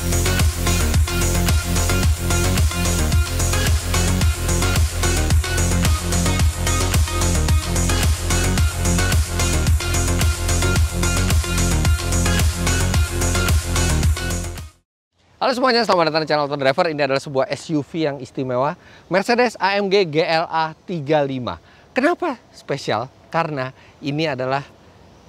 Halo semuanya, selamat datang di channel Auto Driver. Ini adalah sebuah SUV yang istimewa, Mercedes-AMG GLA 35. Kenapa spesial? Karena ini adalah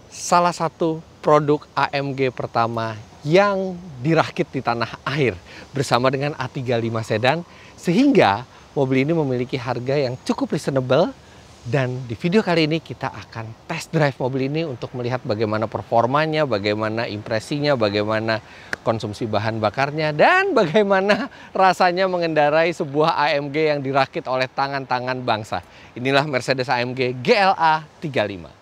salah satu produk AMG pertama yang dirakit di tanah air bersama dengan A35 sedan, sehingga mobil ini memiliki harga yang cukup reasonable. Dan di video kali ini kita akan test drive mobil ini untuk melihat bagaimana performanya, bagaimana impresinya, bagaimana konsumsi bahan bakarnya, dan bagaimana rasanya mengendarai sebuah AMG yang dirakit oleh tangan-tangan bangsa. Inilah Mercedes AMG GLA 35.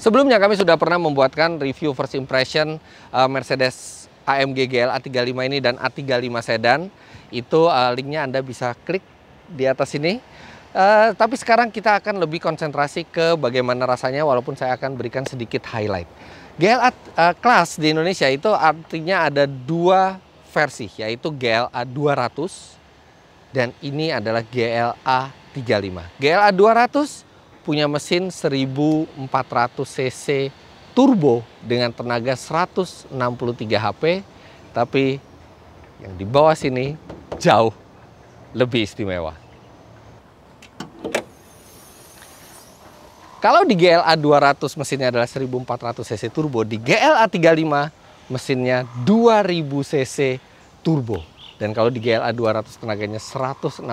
Sebelumnya kami sudah pernah membuatkan review first impression Mercedes AMG GLA 35 ini dan A35 sedan. Itu linknya Anda bisa klik di atas ini. Tapi sekarang kita akan lebih konsentrasi ke bagaimana rasanya, walaupun saya akan berikan sedikit highlight. GLA Class di Indonesia itu artinya ada dua versi, yaitu GLA 200 dan ini adalah GLA 35. GLA 200 punya mesin 1400 cc turbo dengan tenaga 163 HP, tapi yang di bawah sini jauh lebih istimewa. Kalau di GLA 200 mesinnya adalah 1400 cc turbo, di GLA 35 mesinnya 2000 cc turbo. Dan kalau di GLA 200 tenaganya 163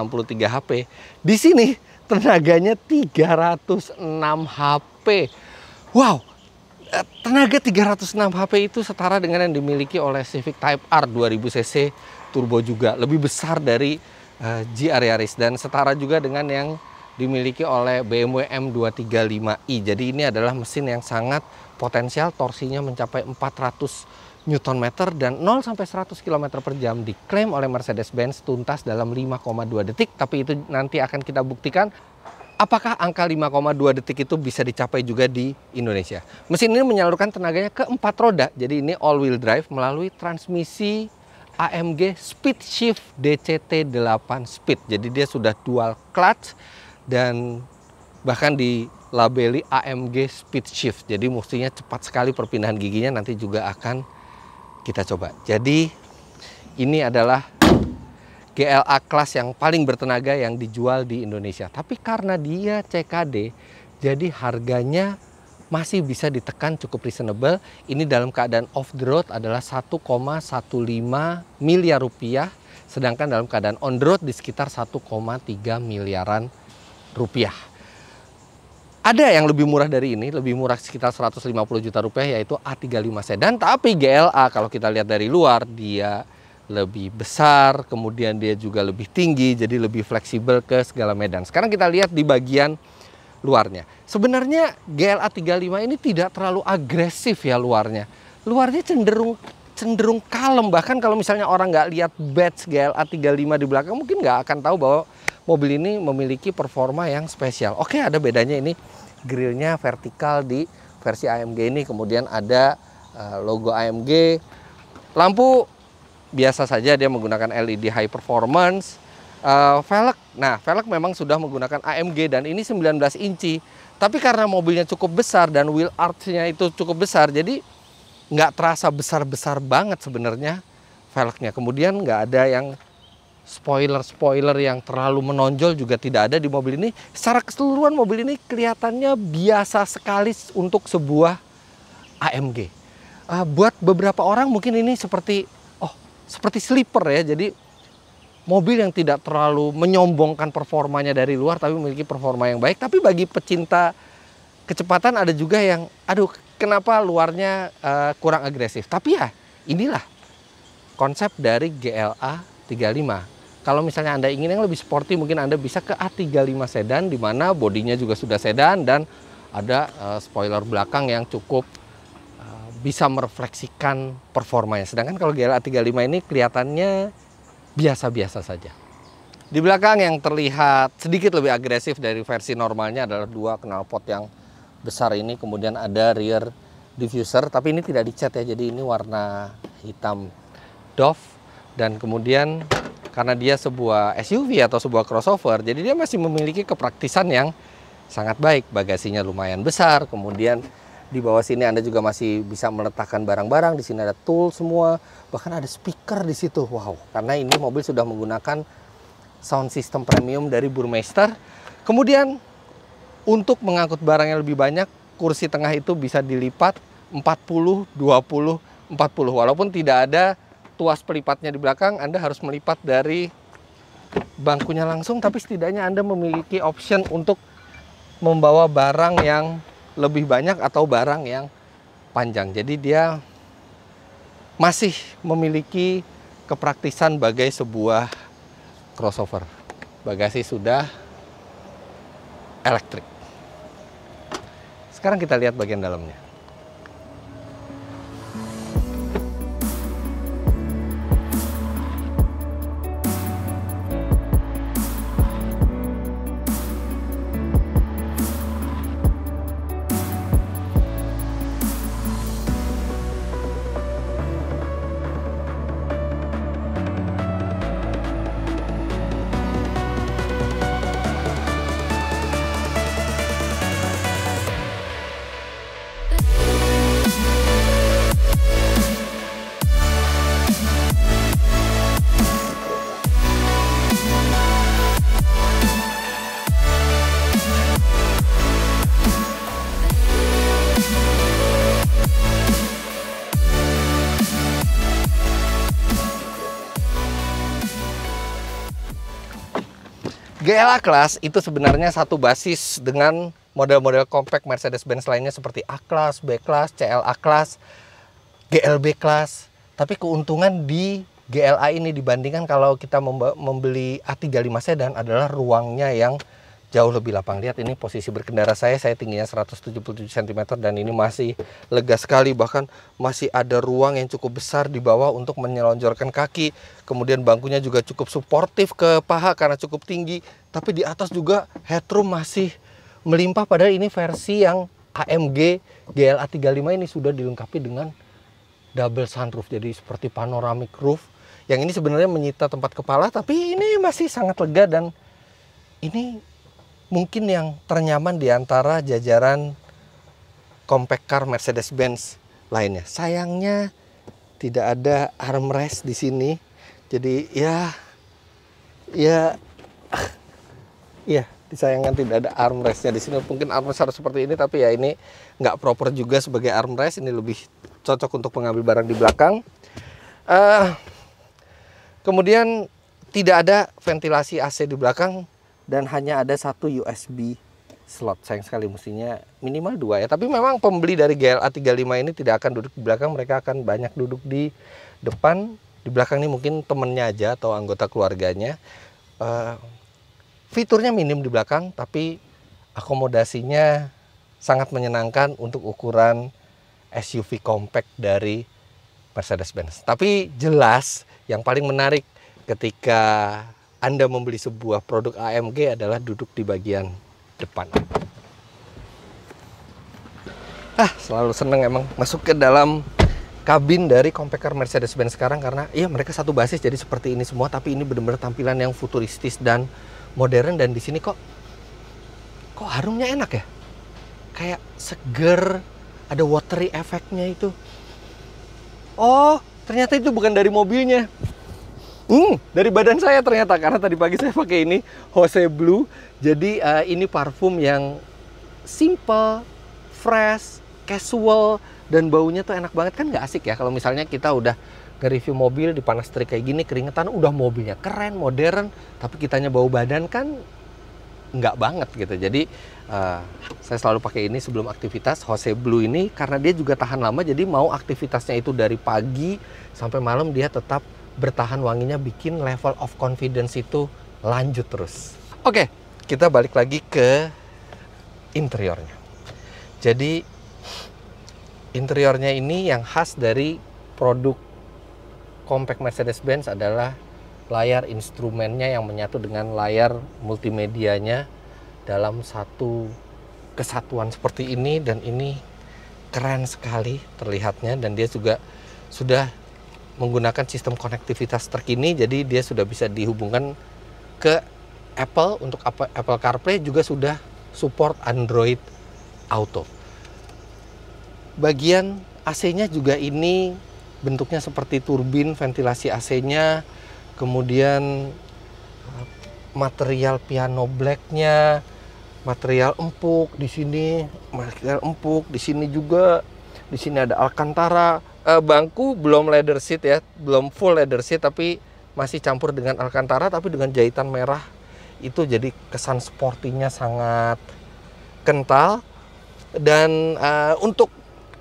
HP, di sini tenaganya 306 HP. Wow, tenaga 306 HP itu setara dengan yang dimiliki oleh Civic Type R 2000 cc turbo juga. Lebih besar dari GR Yaris dan setara juga dengan yang dimiliki oleh BMW M235i. Jadi ini adalah mesin yang sangat potensial, torsinya mencapai 400 Nm dan 0 sampai 100 km per jam diklaim oleh Mercedes-Benz tuntas dalam 5,2 detik. Tapi itu nanti akan kita buktikan apakah angka 5,2 detik itu bisa dicapai juga di Indonesia. Mesin ini menyalurkan tenaganya ke 4 roda. Jadi ini all wheel drive melalui transmisi AMG Speed Shift DCT 8 Speed. Jadi dia sudah dual clutch dan bahkan dilabeli AMG Speed Shift. Jadi mestinya cepat sekali perpindahan giginya, nanti juga akan kita coba. Jadi ini adalah GLA Class yang paling bertenaga yang dijual di Indonesia. Tapi karena dia CKD, jadi harganya masih bisa ditekan cukup reasonable. Ini dalam keadaan off the road adalah 1,15 miliar rupiah. Sedangkan dalam keadaan on the road di sekitar 1,3 miliaran rupiah. Ada yang lebih murah dari ini, lebih murah sekitar 150 juta rupiah, yaitu A35 sedan. Tapi GLA kalau kita lihat dari luar, dia lebih besar, kemudian dia juga lebih tinggi, jadi lebih fleksibel ke segala medan. Sekarang kita lihat di bagian luarnya. Sebenarnya GLA 35 ini tidak terlalu agresif ya luarnya. Luarnya cenderung kalem. Bahkan kalau misalnya orang nggak lihat badge GLA 35 di belakang, mungkin nggak akan tahu bahwa mobil ini memiliki performa yang spesial. Oke, ada bedanya ini grillnya vertikal di versi AMG ini, kemudian ada logo AMG. Lampu biasa saja, dia menggunakan LED high performance. Velg, nah velg memang sudah menggunakan AMG dan ini 19 inci. Tapi karena mobilnya cukup besar dan wheel arch-nya itu cukup besar, jadi nggak terasa besar-besar banget sebenarnya velgnya. Kemudian nggak ada yang spoiler yang terlalu menonjol, juga tidak ada di mobil ini. Secara keseluruhan mobil ini kelihatannya biasa sekali untuk sebuah AMG. Buat beberapa orang mungkin ini seperti sleeper ya. Jadi mobil yang tidak terlalu menyombongkan performanya dari luar, tapi memiliki performa yang baik. Tapi bagi pecinta kecepatan ada juga yang, aduh kenapa luarnya kurang agresif. Tapi ya inilah konsep dari GLA 35. Kalau misalnya Anda ingin yang lebih sporty, mungkin Anda bisa ke A35 sedan, di mana bodinya juga sudah sedan dan ada spoiler belakang yang cukup bisa merefleksikan performanya. Sedangkan kalau GLA 35 ini kelihatannya biasa-biasa saja. Di belakang yang terlihat sedikit lebih agresif dari versi normalnya adalah dua knalpot yang besar ini. Kemudian ada rear diffuser, tapi ini tidak dicat ya, jadi ini warna hitam doff. Dan kemudian karena dia sebuah SUV atau sebuah crossover, jadi dia masih memiliki kepraktisan yang sangat baik. Bagasinya lumayan besar, kemudian di bawah sini Anda juga masih bisa meletakkan barang-barang. Di sini ada tool semua, bahkan ada speaker di situ. Wow, karena ini mobil sudah menggunakan sound system premium dari Burmeister. Kemudian untuk mengangkut barang yang lebih banyak, kursi tengah itu bisa dilipat 40, 20, 40. Walaupun tidak ada tuas pelipatnya di belakang, Anda harus melipat dari bangkunya langsung, tapi setidaknya Anda memiliki option untuk membawa barang yang lebih banyak atau barang yang panjang. Jadi dia masih memiliki kepraktisan bagai sebuah crossover. Bagasi sudah elektrik. Sekarang kita lihat bagian dalamnya. GLA Class itu sebenarnya satu basis dengan model-model compact Mercedes-Benz lainnya seperti A-Class, B-Class, CLA Class, GLB Class. Tapi keuntungan di GLA ini dibandingkan kalau kita membeli A35 sedan adalah ruangnya yang jauh lebih lapang. Lihat ini posisi berkendara saya tingginya 177 cm dan ini masih lega sekali, bahkan masih ada ruang yang cukup besar di bawah untuk menyelonjorkan kaki. Kemudian bangkunya juga cukup suportif ke paha karena cukup tinggi, tapi di atas juga headroom masih melimpah, padahal ini versi yang AMG GLA 35 ini sudah dilengkapi dengan double sunroof, jadi seperti panoramic roof. Yang ini sebenarnya menyita tempat kepala, tapi ini masih sangat lega dan ini mungkin yang ternyaman di antara jajaran compact car Mercedes-Benz lainnya. Sayangnya tidak ada armrest di sini. Jadi ya disayangkan tidak ada armrestnya di sini. Mungkin armrest harus seperti ini, tapi ya ini nggak proper juga sebagai armrest. Ini lebih cocok untuk mengambil barang di belakang. Kemudian tidak ada ventilasi AC di belakang. Dan hanya ada satu USB slot. Sayang sekali, mestinya minimal 2 ya. Tapi memang pembeli dari GLA 35 ini tidak akan duduk di belakang. Mereka akan banyak duduk di depan. Di belakang ini mungkin temennya aja atau anggota keluarganya. Fiturnya minim di belakang, tapi akomodasinya sangat menyenangkan untuk ukuran SUV compact dari Mercedes-Benz. Tapi jelas yang paling menarik ketika Anda membeli sebuah produk AMG adalah duduk di bagian depan. Selalu seneng emang masuk ke dalam kabin dari compact car Mercedes-Benz sekarang, karena iya mereka satu basis jadi seperti ini semua, tapi ini benar-benar tampilan yang futuristis dan modern. Dan di sini kok harumnya enak ya, kayak seger, ada watery efeknya itu. Oh, ternyata itu bukan dari mobilnya. Dari badan saya ternyata, karena tadi pagi saya pakai ini Jose Blue. Jadi ini parfum yang simple, fresh, casual, dan baunya tuh enak banget. Kan nggak asik ya kalau misalnya kita udah nge-review mobil di panas terik kayak gini, keringetan, udah mobilnya keren, modern, tapi kitanya bau badan kan nggak banget gitu. Jadi saya selalu pakai ini sebelum aktivitas. Jose Blue ini karena dia juga tahan lama, jadi mau aktivitasnya itu dari pagi sampai malam dia tetap bertahan wanginya, bikin level of confidence itu lanjut terus. Oke, kita balik lagi ke interiornya. Jadi interiornya ini yang khas dari produk compact Mercedes-Benz adalah layar instrumennya yang menyatu dengan layar multimedianya dalam satu kesatuan seperti ini, dan ini keren sekali terlihatnya. Dan dia juga sudah menggunakan sistem konektivitas terkini, jadi dia sudah bisa dihubungkan ke Apple. Untuk Apple CarPlay juga sudah support Android Auto. Bagian AC-nya juga ini bentuknya seperti turbin, ventilasi AC-nya, kemudian material piano black-nya, material empuk di sini, material empuk di sini juga. Di sini ada Alcantara. Bangku belum leather seat ya, belum full leather seat, tapi masih campur dengan Alcantara, tapi dengan jahitan merah. Itu jadi kesan sportinya sangat kental. Dan untuk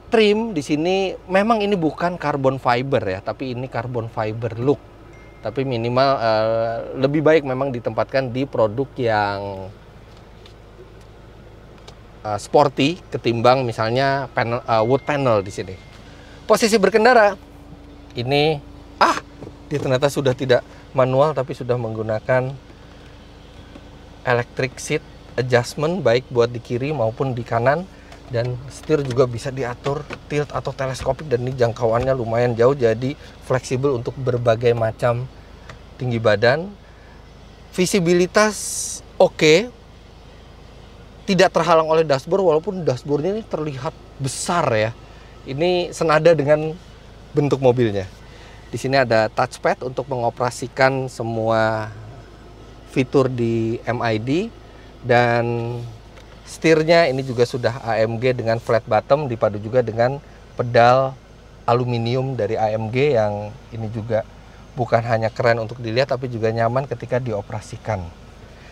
trim di sini memang ini bukan carbon fiber ya, tapi ini carbon fiber look. Tapi minimal lebih baik memang ditempatkan di produk yang sporty ketimbang misalnya panel, wood panel di sini. Posisi berkendara ini dia ternyata sudah tidak manual tapi sudah menggunakan electric seat adjustment, baik buat di kiri maupun di kanan. Dan setir juga bisa diatur tilt atau teleskopik, dan ini jangkauannya lumayan jauh, jadi fleksibel untuk berbagai macam tinggi badan. Visibilitas oke, tidak terhalang oleh dashboard, walaupun dashboardnya ini terlihat besar ya. Ini senada dengan bentuk mobilnya. Di sini ada touchpad untuk mengoperasikan semua fitur di MID, dan setirnya ini juga sudah AMG dengan flat bottom, dipadu juga dengan pedal aluminium dari AMG yang ini juga bukan hanya keren untuk dilihat tapi juga nyaman ketika dioperasikan.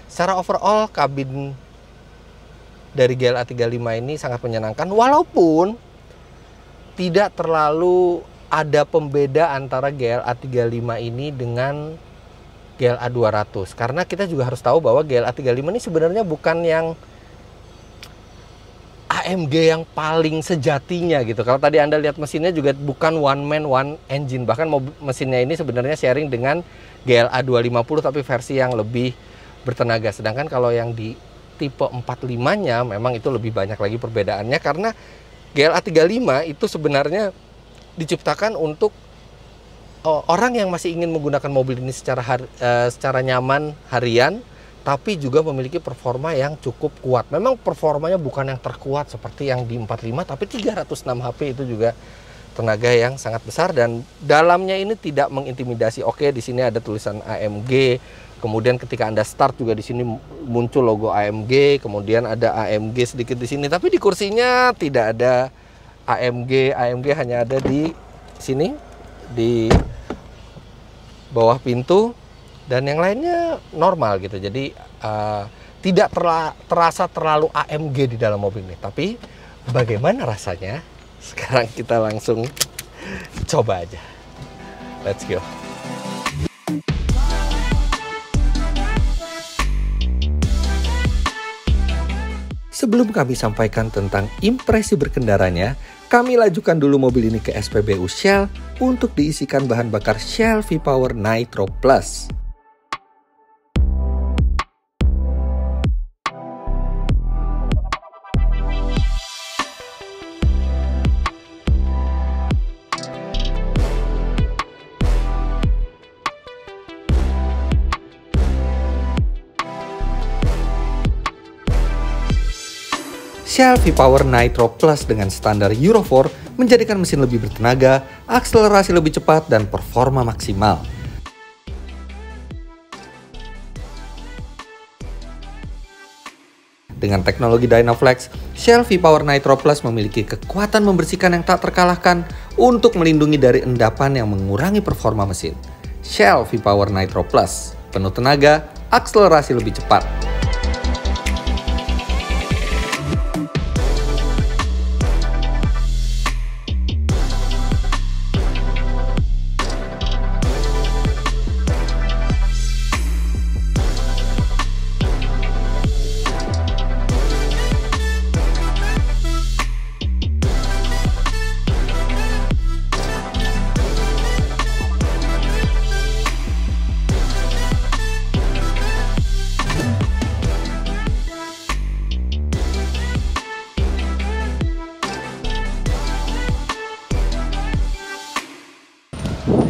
Secara overall kabin dari GLA 35 ini sangat menyenangkan, walaupun tidak terlalu ada pembeda antara GLA 35 ini dengan GLA 200. Karena kita juga harus tahu bahwa GLA 35 ini sebenarnya bukan yang AMG yang paling sejatinya gitu. Kalau tadi Anda lihat mesinnya juga bukan one man one engine. Bahkan mesinnya ini sebenarnya sharing dengan GLA 250 tapi versi yang lebih bertenaga. Sedangkan kalau yang di tipe 45-nya memang itu lebih banyak lagi perbedaannya, karena GLA 35 itu sebenarnya diciptakan untuk orang yang masih ingin menggunakan mobil ini secara nyaman harian, tapi juga memiliki performa yang cukup kuat. Memang performanya bukan yang terkuat seperti yang di 45, tapi 306 HP itu juga tenaga yang sangat besar, dan dalamnya ini tidak mengintimidasi. Oke, di sini ada tulisan AMG. Kemudian ketika Anda start juga di sini muncul logo AMG, kemudian ada AMG sedikit di sini, tapi di kursinya tidak ada AMG. AMG hanya ada di sini di bawah pintu, dan yang lainnya normal gitu. Jadi tidak terasa terlalu AMG di dalam mobil ini. Tapi bagaimana rasanya? Sekarang kita langsung coba aja. Let's go. Sebelum kami sampaikan tentang impresi berkendaranya, kami lajukan dulu mobil ini ke SPBU Shell untuk diisikan bahan bakar Shell V-Power Nitro Plus. Shell V-Power Nitro Plus dengan standar Euro 4 menjadikan mesin lebih bertenaga, akselerasi lebih cepat, dan performa maksimal. Dengan teknologi Dynaflex, Shell V-Power Nitro Plus memiliki kekuatan membersihkan yang tak terkalahkan untuk melindungi dari endapan yang mengurangi performa mesin. Shell V-Power Nitro Plus, penuh tenaga, akselerasi lebih cepat.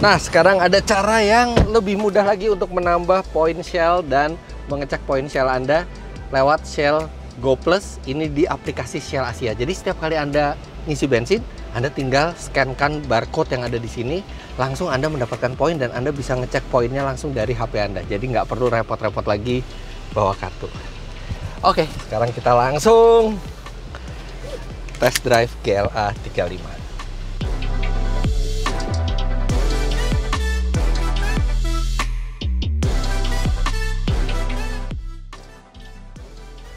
Nah, sekarang ada cara yang lebih mudah lagi untuk menambah poin Shell dan mengecek poin Shell Anda lewat Shell Go Plus. Ini di aplikasi Shell Asia. Jadi setiap kali Anda ngisi bensin, Anda tinggal scan-kan barcode yang ada di sini, langsung Anda mendapatkan poin dan Anda bisa ngecek poinnya langsung dari HP Anda. Jadi nggak perlu repot-repot lagi bawa kartu. Oke, sekarang kita langsung test drive GLA 35.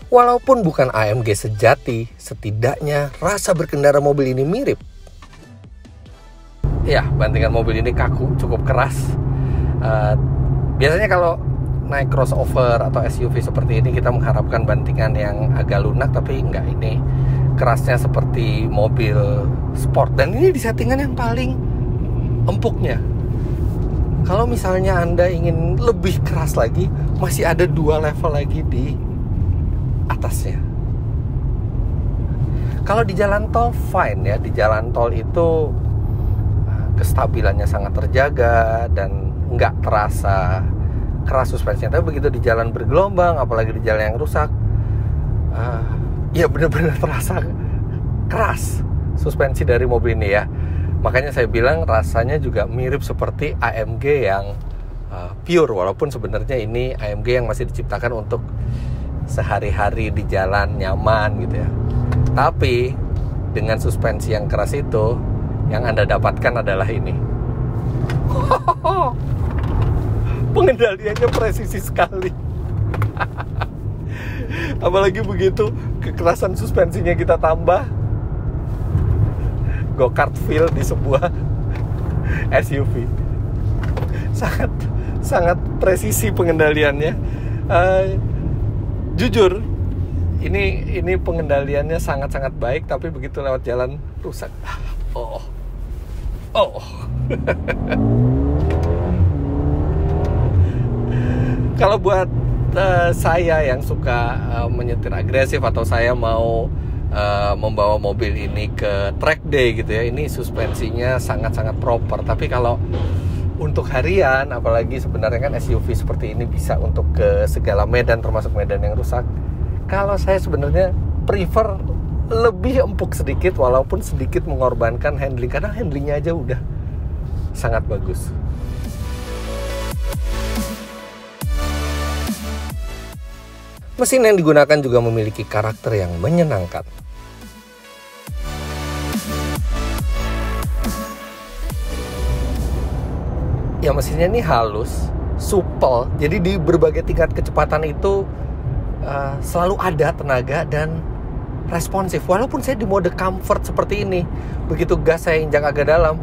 Walaupun bukan AMG sejati, setidaknya rasa berkendara mobil ini mirip. Ya, bantingan mobil ini kaku, cukup keras. Biasanya kalau naik crossover atau SUV seperti ini, kita mengharapkan bantingan yang agak lunak, tapi enggak, ini kerasnya seperti mobil sport. Dan ini di settingan yang paling empuknya. Kalau misalnya Anda ingin lebih keras lagi, masih ada 2 level lagi di atasnya. Kalau di jalan tol fine ya, di jalan tol itu kestabilannya sangat terjaga dan nggak terasa keras suspensinya. Tapi begitu di jalan bergelombang, apalagi di jalan yang rusak, ya benar-benar terasa keras suspensi dari mobil ini ya. Makanya saya bilang rasanya juga mirip seperti AMG yang pure, walaupun sebenarnya ini AMG yang masih diciptakan untuk sehari-hari di jalan nyaman gitu ya. Tapi dengan suspensi yang keras itu, yang Anda dapatkan adalah ini. Pengendaliannya presisi sekali. Apalagi begitu kekerasan suspensinya kita tambah, go-kart feel di sebuah SUV. Sangat presisi pengendaliannya. Jujur, ini pengendaliannya sangat-sangat baik, tapi begitu lewat jalan rusak. Oh. Kalau buat saya yang suka menyetir agresif, atau saya mau membawa mobil ini ke track day gitu ya, ini suspensinya sangat-sangat proper. Tapi kalau untuk harian, apalagi sebenarnya kan SUV seperti ini bisa untuk ke segala medan, termasuk medan yang rusak. Kalau saya sebenarnya prefer lebih empuk sedikit, walaupun sedikit mengorbankan handling. Karena handlingnya aja udah sangat bagus. Mesin yang digunakan juga memiliki karakter yang menyenangkan. Ya, mesinnya ini halus, supel. Jadi di berbagai tingkat kecepatan itu selalu ada tenaga dan responsif. Walaupun saya di mode comfort seperti ini, begitu gas saya injak agak dalam,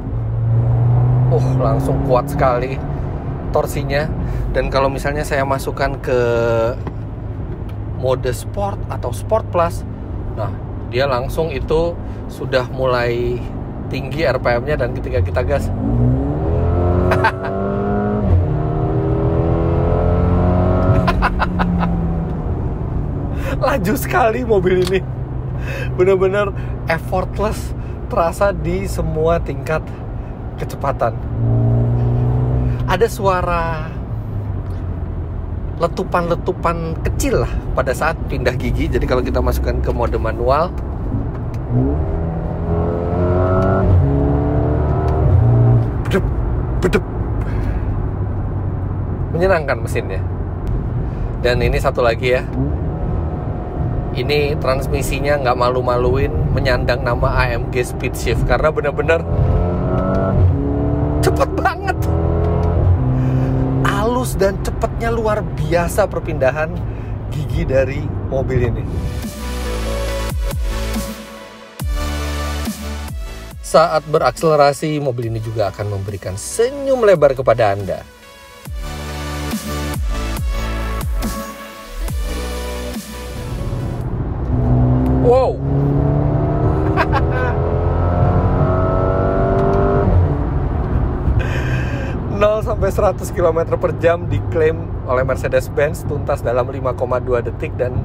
langsung kuat sekali torsinya. Dan kalau misalnya saya masukkan ke mode sport atau sport plus, nah dia langsung itu sudah mulai tinggi RPM-nya, dan ketika kita gas laju sekali mobil ini. Benar-benar effortless, terasa di semua tingkat kecepatan. Ada suara letupan-letupan kecil lah pada saat pindah gigi. Jadi kalau kita masukkan ke mode manual, bedep, menyenangkan mesinnya. Dan ini satu lagi ya, ini transmisinya nggak malu-maluin menyandang nama AMG Speed Shift, karena benar-benar cepet banget. Halus dan cepetnya luar biasa perpindahan gigi dari mobil ini. Saat berakselerasi, mobil ini juga akan memberikan senyum lebar kepada Anda. Wow. 0 sampai 100 km per jam diklaim oleh Mercedes-Benz tuntas dalam 5,2 detik, dan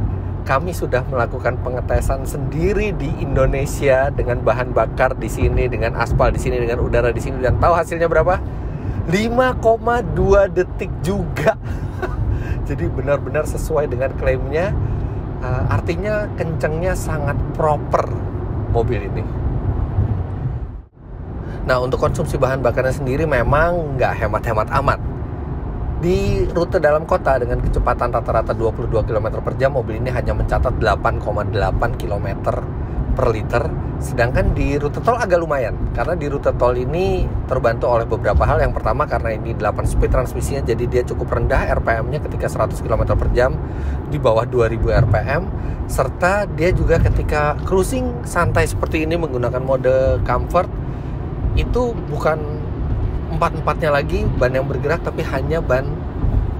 kami sudah melakukan pengetesan sendiri di Indonesia dengan bahan bakar di sini, dengan aspal di sini, dengan udara di sini, dan tahu hasilnya berapa? 5,2 detik juga. Jadi benar-benar sesuai dengan klaimnya. Artinya kencangnya sangat proper mobil ini. Nah, untuk konsumsi bahan bakarnya sendiri memang nggak hemat-hemat amat. Di rute dalam kota dengan kecepatan rata-rata 22 km per jam, mobil ini hanya mencatat 8,8 km per liter. Sedangkan di rute tol agak lumayan, karena di rute tol ini terbantu oleh beberapa hal. Yang pertama, karena ini 8 speed transmisinya, jadi dia cukup rendah RPM-nya ketika 100 km per jam, di bawah 2000 RPM. Serta dia juga ketika cruising santai seperti ini menggunakan mode comfort, itu bukan empat-empatnya lagi ban yang bergerak, tapi hanya ban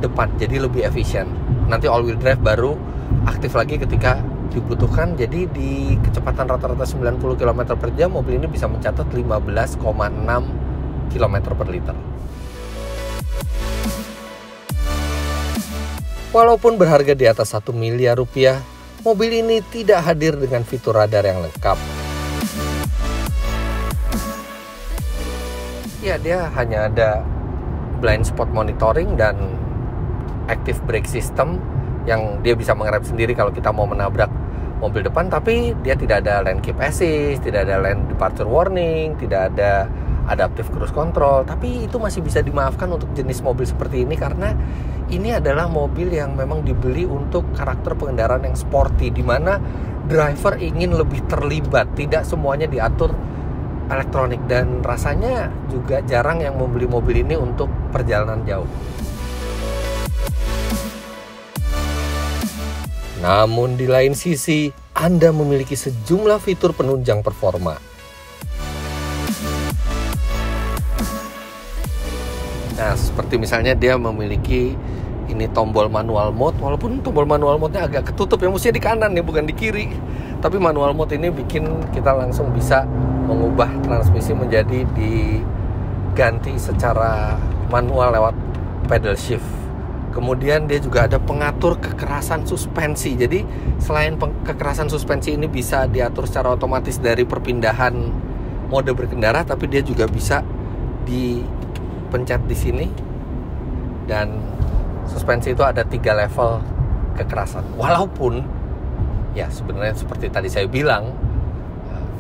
depan, jadi lebih efisien. Nanti all wheel drive baru aktif lagi ketika dibutuhkan. Jadi di kecepatan rata-rata 90 km per jam, mobil ini bisa mencatat 15,6 km per liter. Walaupun berharga di atas 1 miliar rupiah, mobil ini tidak hadir dengan fitur radar yang lengkap. Ya, dia hanya ada blind spot monitoring dan active brake system yang dia bisa mengerem sendiri kalau kita mau menabrak mobil depan, tapi dia tidak ada lane keep assist, tidak ada lane departure warning, tidak ada adaptive cruise control. Tapi itu masih bisa dimaafkan untuk jenis mobil seperti ini, karena ini adalah mobil yang memang dibeli untuk karakter pengendaraan yang sporty, di mana driver ingin lebih terlibat, tidak semuanya diatur elektronik, dan rasanya juga jarang yang membeli mobil ini untuk perjalanan jauh. Namun di lain sisi, Anda memiliki sejumlah fitur penunjang performa. Nah, seperti misalnya dia memiliki ini tombol manual mode, walaupun tombol manual mode-nya agak ketutup, ya mestinya di kanan ya, bukan di kiri. Tapi manual mode ini bikin kita langsung bisa mengubah transmisi menjadi diganti secara manual lewat pedal shift. Kemudian dia juga ada pengatur kekerasan suspensi. Jadi selain kekerasan suspensi ini bisa diatur secara otomatis dari perpindahan mode berkendara, tapi dia juga bisa dipencet di sini, dan suspensi itu ada 3 level kekerasan. Walaupun ya sebenarnya seperti tadi saya bilang,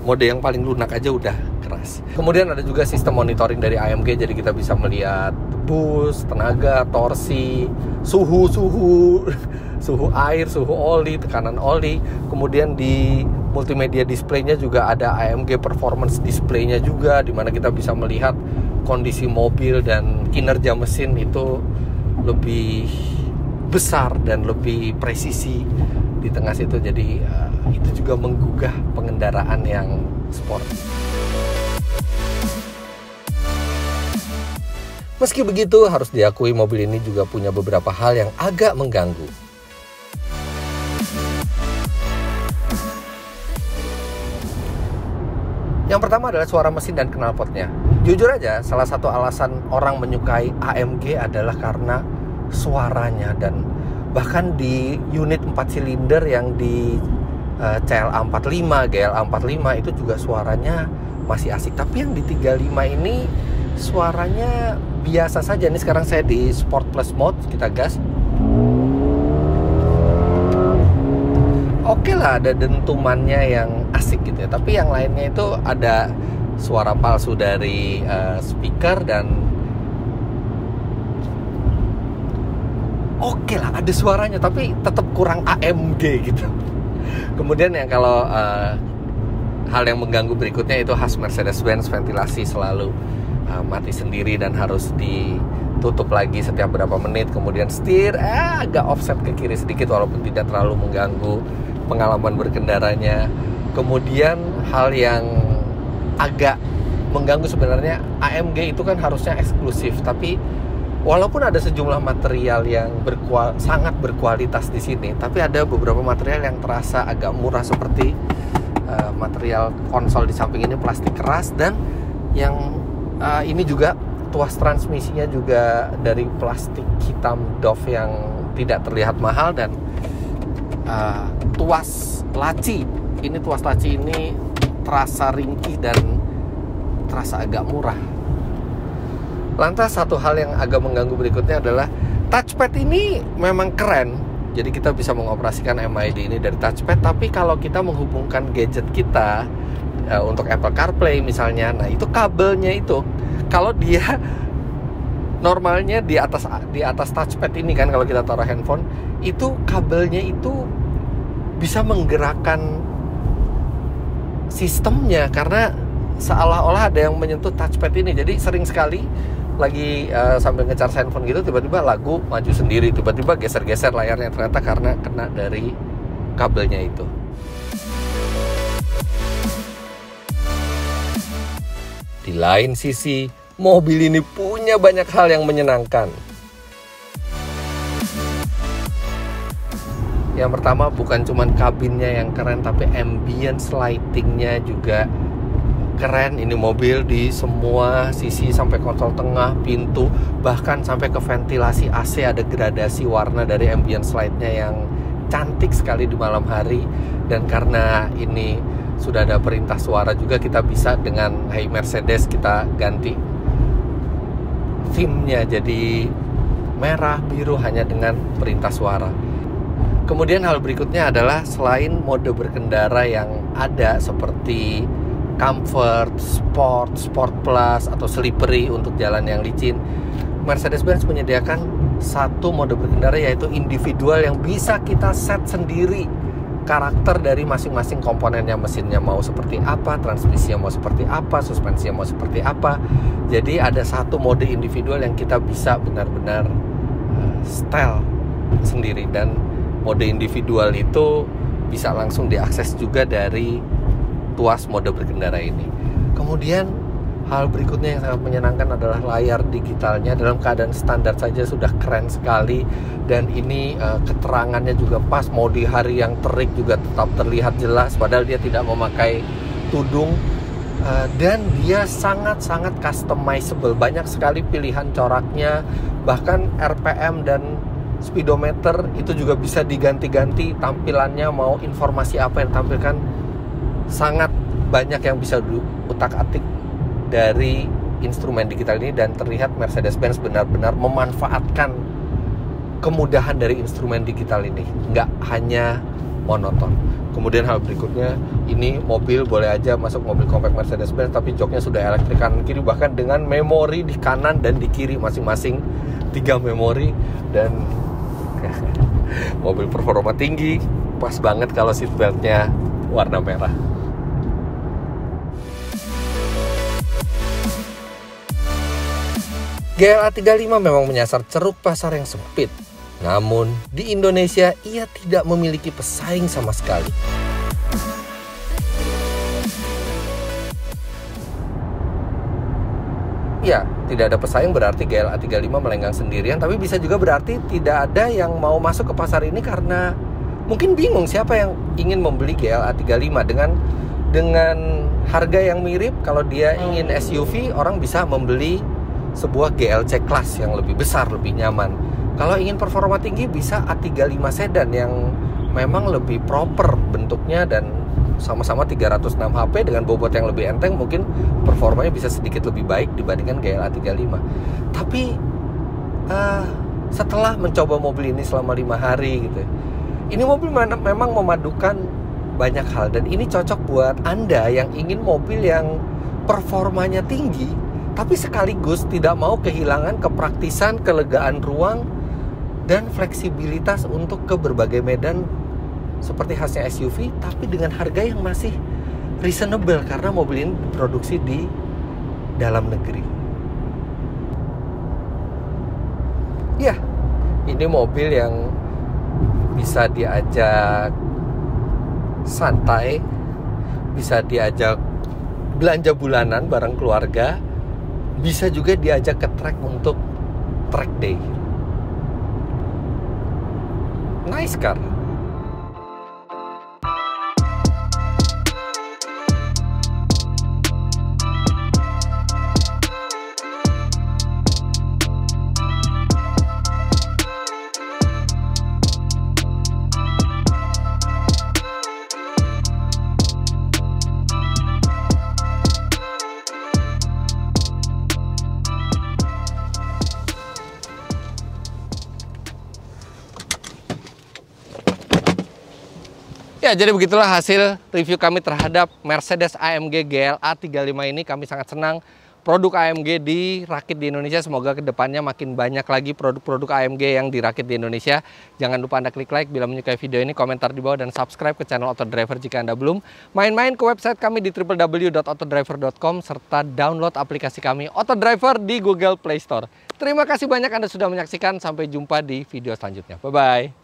mode yang paling lunak aja udah keras. Kemudian ada juga sistem monitoring dari AMG, jadi kita bisa melihat boost, tenaga, torsi, suhu air, suhu oli, tekanan oli. Kemudian di multimedia display-nya juga ada AMG performance display-nya juga, di mana kita bisa melihat kondisi mobil dan kinerja mesin itu lebih besar dan lebih presisi di tengah situ. Jadi itu juga menggugah pengendaraan yang sport. Meski begitu, harus diakui mobil ini juga punya beberapa hal yang agak mengganggu. Yang pertama adalah suara mesin dan knalpotnya. Jujur aja, salah satu alasan orang menyukai AMG adalah karena suaranya, dan bahkan di unit 4 silinder yang di CLA 45, GLA 45 itu juga suaranya masih asik. Tapi yang di 35 ini suaranya biasa saja. Ini sekarang saya di Sport Plus mode, kita gas. Oke lah, ada dentumannya yang asik gitu ya. Tapi yang lainnya itu ada suara palsu dari speaker, dan oke lah ada suaranya, tapi tetap kurang AMG gitu. Kemudian yang kalau hal yang mengganggu berikutnya itu khas Mercedes-Benz, ventilasi selalu mati sendiri dan harus ditutup lagi setiap berapa menit, kemudian setir agak offset ke kiri sedikit walaupun tidak terlalu mengganggu pengalaman berkendaranya. Kemudian hal yang agak mengganggu sebenarnya, AMG itu kan harusnya eksklusif, tapi walaupun ada sejumlah material yang sangat berkualitas di sini, tapi ada beberapa material yang terasa agak murah seperti material konsol di samping ini plastik keras, dan yang ini juga tuas transmisinya juga dari plastik hitam doff yang tidak terlihat mahal, dan tuas laci ini terasa ringkih dan terasa agak murah. Lantas satu hal yang agak mengganggu berikutnya adalah touchpad ini memang keren. Jadi kita bisa mengoperasikan MID ini dari touchpad, tapi kalau kita menghubungkan gadget kita untuk Apple CarPlay misalnya, nah itu kabelnya itu, kalau dia normalnya di atas touchpad ini kan, kalau kita taruh handphone, itu kabelnya itu bisa menggerakkan sistemnya karena seolah-olah ada yang menyentuh touchpad ini. Jadi sering sekali lagi sambil nge-charge handphone gitu, tiba-tiba lagu maju sendiri, tiba-tiba geser-geser layarnya, ternyata karena kena dari kabelnya itu. Di lain sisi, mobil ini punya banyak hal yang menyenangkan. Yang pertama, bukan cuma kabinnya yang keren, tapi ambience lightingnya juga keren. Ini mobil di semua sisi, sampai konsol tengah, pintu, bahkan sampai ke ventilasi AC ada gradasi warna dari ambience light-nya yang cantik sekali di malam hari. Dan karena ini sudah ada perintah suara juga, kita bisa dengan Hey Mercedes kita ganti theme-nya jadi merah biru hanya dengan perintah suara. Kemudian hal berikutnya adalah selain mode berkendara yang ada seperti Comfort, Sport Plus, atau Slippery untuk jalan yang licin, Mercedes-Benz menyediakan satu mode berkendara yaitu individual yang bisa kita set sendiri karakter dari masing-masing komponennya, mesinnya mau seperti apa, transmisinya mau seperti apa, suspensinya mau seperti apa. Jadi ada satu mode individual yang kita bisa benar-benar style sendiri, dan mode individual itu bisa langsung diakses juga dari tuas mode berkendara ini. Kemudian hal berikutnya yang sangat menyenangkan adalah layar digitalnya. Dalam keadaan standar saja sudah keren sekali, dan ini keterangannya juga pas. Mau di hari yang terik juga tetap terlihat jelas padahal dia tidak memakai tudung, dan dia sangat-sangat customizable. Banyak sekali pilihan coraknya, bahkan RPM dan speedometer itu juga bisa diganti-ganti tampilannya, mau informasi apa yang ditampilkan. Sangat banyak yang bisa diutak-atik dari instrumen digital ini, dan terlihat Mercedes-Benz benar-benar memanfaatkan kemudahan dari instrumen digital ini, nggak hanya monoton. Kemudian hal berikutnya, ini mobil boleh aja masuk mobil compact Mercedes-Benz, tapi joknya sudah elektrik kanan kiri, bahkan dengan memori di kanan dan di kiri masing-masing 3 memori, dan mobil performa tinggi, pas banget kalau seatbeltnya warna merah. GLA 35 memang menyasar ceruk pasar yang sempit. Namun, di Indonesia ia tidak memiliki pesaing sama sekali. Ya, tidak ada pesaing berarti GLA 35 melenggang sendirian, tapi bisa juga berarti tidak ada yang mau masuk ke pasar ini karena mungkin bingung siapa yang ingin membeli GLA 35 dengan harga yang mirip. Kalau dia ingin SUV, orang bisa membeli sebuah GLC Class yang lebih besar, lebih nyaman. Kalau ingin performa tinggi, bisa A35 sedan yang memang lebih proper bentuknya dan sama-sama 306 HP dengan bobot yang lebih enteng, mungkin performanya bisa sedikit lebih baik dibandingkan GLA 35. Tapi setelah mencoba mobil ini selama 5 hari gitu, ini mobil memang memadukan banyak hal, dan ini cocok buat Anda yang ingin mobil yang performanya tinggi tapi sekaligus tidak mau kehilangan kepraktisan, kelegaan ruang, dan fleksibilitas untuk ke berbagai medan seperti khasnya SUV, tapi dengan harga yang masih reasonable karena mobil ini diproduksi di dalam negeri. Ini mobil yang bisa diajak santai, bisa diajak belanja bulanan bareng keluarga, bisa juga diajak ke trek untuk track day. Nice car. Ya, jadi begitulah hasil review kami terhadap Mercedes AMG GLA 35 ini. Kami sangat senang produk AMG dirakit di Indonesia. Semoga kedepannya makin banyak lagi produk-produk AMG yang dirakit di Indonesia. Jangan lupa Anda klik like bila menyukai video ini, komentar di bawah, dan subscribe ke channel Autodriver jika Anda belum. Main-main ke website kami di www.autodriver.com serta download aplikasi kami Autodriver di Google Play Store. Terima kasih banyak Anda sudah menyaksikan. Sampai jumpa di video selanjutnya. Bye-bye.